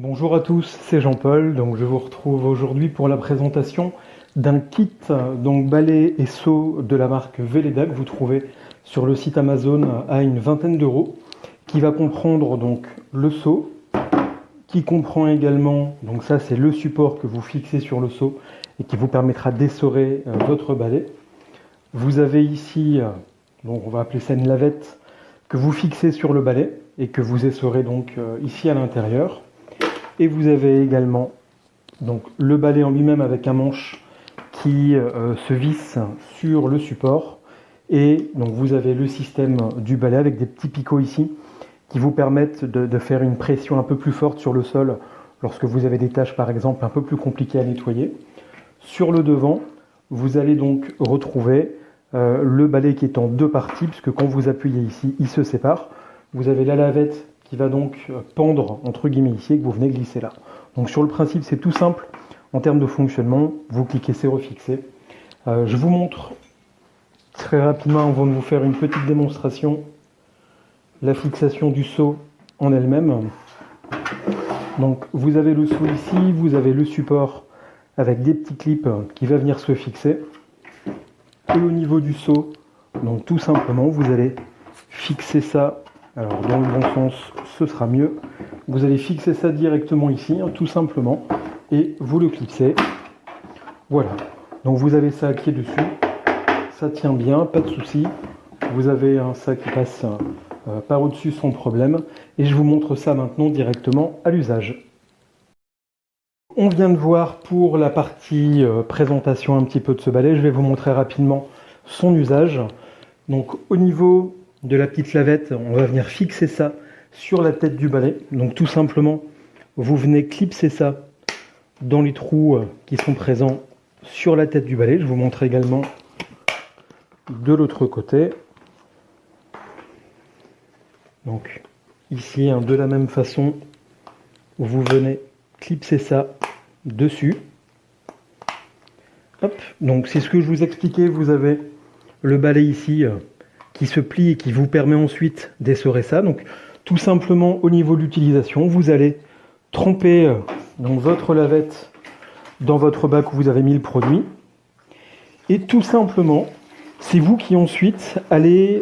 Bonjour à tous, c'est Jean-Paul. Donc je vous retrouve aujourd'hui pour la présentation d'un kit balai et seau de la marque Veleda que vous trouvez sur le site Amazon à une vingtaine d'euros, qui va comprendre donc le seau, qui comprend également, donc ça c'est le support que vous fixez sur le seau et qui vous permettra d'essorer votre balai. Vous avez ici, donc on va appeler ça une lavette, que vous fixez sur le balai et que vous essorez donc ici à l'intérieur. Et vous avez également donc le balai en lui-même avec un manche qui se visse sur le support. Et donc vous avez le système du balai avec des petits picots ici qui vous permettent de faire une pression un peu plus forte sur le sol lorsque vous avez des tâches par exemple un peu plus compliquées à nettoyer. Sur le devant, vous allez donc retrouver le balai qui est en deux parties, puisque quand vous appuyez ici, il se sépare. Vous avez la lavette qui va donc pendre entre guillemets ici et que vous venez glisser là. Donc sur le principe, c'est tout simple. En termes de fonctionnement, vous cliquez, c'est refixé. Je vous montre très rapidement, avant de vous faire une petite démonstration, la fixation du seau en elle-même. Donc vous avez le seau ici, vous avez le support avec des petits clips qui va venir se fixer. Et au niveau du seau, donc tout simplement, vous allez fixer ça, alors dans le bon sens, ce sera mieux. Vous allez fixer ça directement ici, tout simplement, et vous le clipsez. Voilà. Donc vous avez ça qui est dessus, ça tient bien, pas de souci. Vous avez ça qui passe par au-dessus sans problème. Et je vous montre ça maintenant directement à l'usage. On vient de voir pour la partie présentation un petit peu de ce balai. Je vais vous montrer rapidement son usage. Donc au niveau de la petite lavette, on va venir fixer ça sur la tête du balai. Donc tout simplement, vous venez clipser ça dans les trous qui sont présents sur la tête du balai. Je vous montre également de l'autre côté. Donc ici, de la même façon, vous venez clipser ça dessus. Hop, donc c'est ce que je vous expliquais, vous avez le balai ici qui se plie et qui vous permet ensuite d'essorer ça. Donc tout simplement au niveau de l'utilisation, vous allez tremper donc votre lavette dans votre bac où vous avez mis le produit. Et tout simplement, c'est vous qui ensuite allez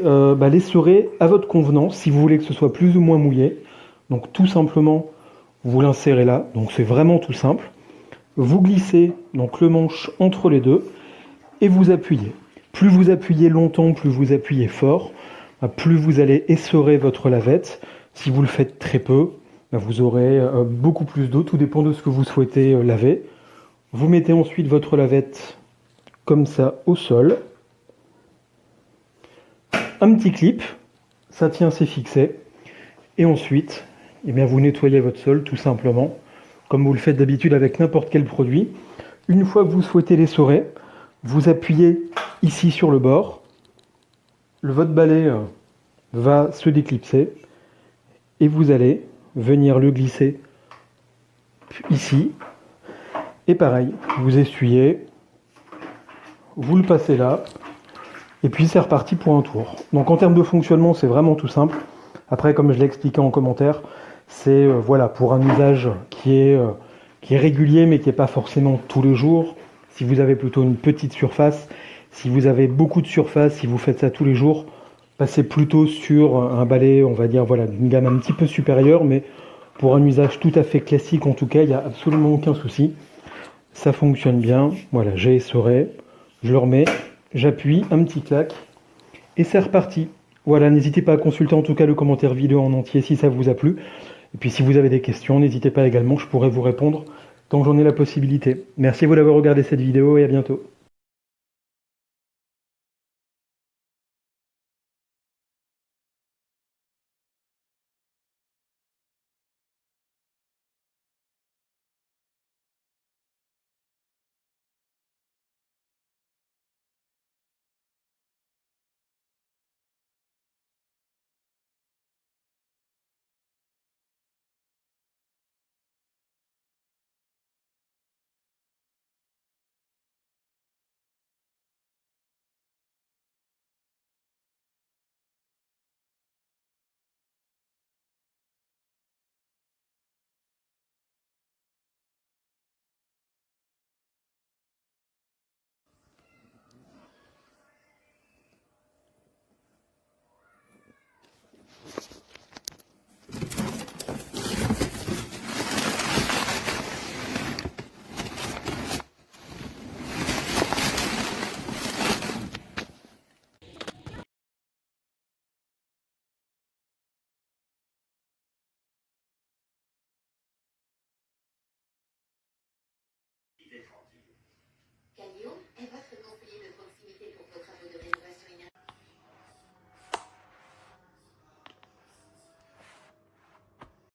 l'essorer à votre convenance si vous voulez que ce soit plus ou moins mouillé. Donc tout simplement, vous l'insérez là. Donc c'est vraiment tout simple. Vous glissez donc le manche entre les deux et vous appuyez. Plus vous appuyez longtemps, plus vous appuyez fort, plus vous allez essorer votre lavette. Si vous le faites très peu, vous aurez beaucoup plus d'eau, tout dépend de ce que vous souhaitez laver. Vous mettez ensuite votre lavette comme ça au sol. Un petit clip, ça tient, c'est fixé. Et ensuite, vous nettoyez votre sol tout simplement, comme vous le faites d'habitude avec n'importe quel produit. Une fois que vous souhaitez l'essorer, vous appuyez ici sur le bord. Votre balai va se déclipser et vous allez venir le glisser ici. Et pareil, vous essuyez, vous le passez là, et puis c'est reparti pour un tour. Donc en termes de fonctionnement, c'est vraiment tout simple. Après, comme je l'ai expliqué en commentaire, c'est voilà, pour un usage qui est régulier, mais qui n'est pas forcément tous les jours. Si vous avez plutôt une petite surface, si vous avez beaucoup de surface, si vous faites ça tous les jours, passez plutôt sur un balai, on va dire, voilà, d'une gamme un petit peu supérieure, mais pour un usage tout à fait classique, en tout cas, il n'y a absolument aucun souci. Ça fonctionne bien. Voilà, j'ai essoré, je le remets, j'appuie, un petit clac, et c'est reparti. Voilà, n'hésitez pas à consulter en tout cas le commentaire vidéo en entier si ça vous a plu. Et puis si vous avez des questions, n'hésitez pas également, je pourrai vous répondre quand j'en ai la possibilité. Merci à vous d'avoir regardé cette vidéo et à bientôt. Calliope